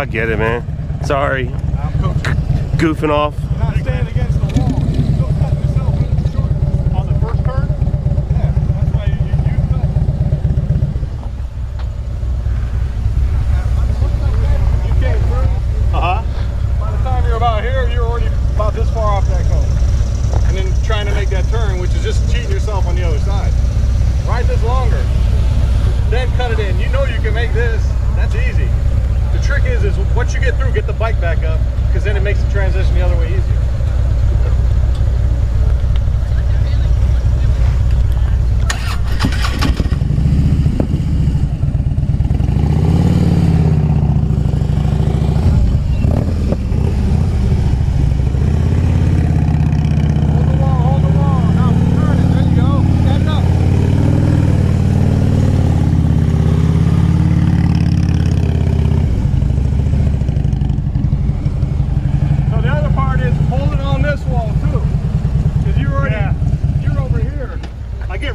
I get it, man. Sorry. I'm coaching. Goofing off. Not standing against the wall. You're still cutting yourself in the short. On the first turn? Yeah, that's why you cut. You came through. By the time you're about here, you're already about this far off that cone. And then trying to make that turn, which is just cheating yourself on the other side. Ride this longer. Then cut it in. You know you can make this. That's easy. The trick is once you get through, get the bike back up, because then it makes the transition the other way easier.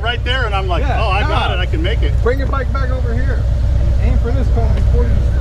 Right there, and I'm like, yeah, oh, I got it, I can make it. Bring your bike back over here. Aim for this cone before you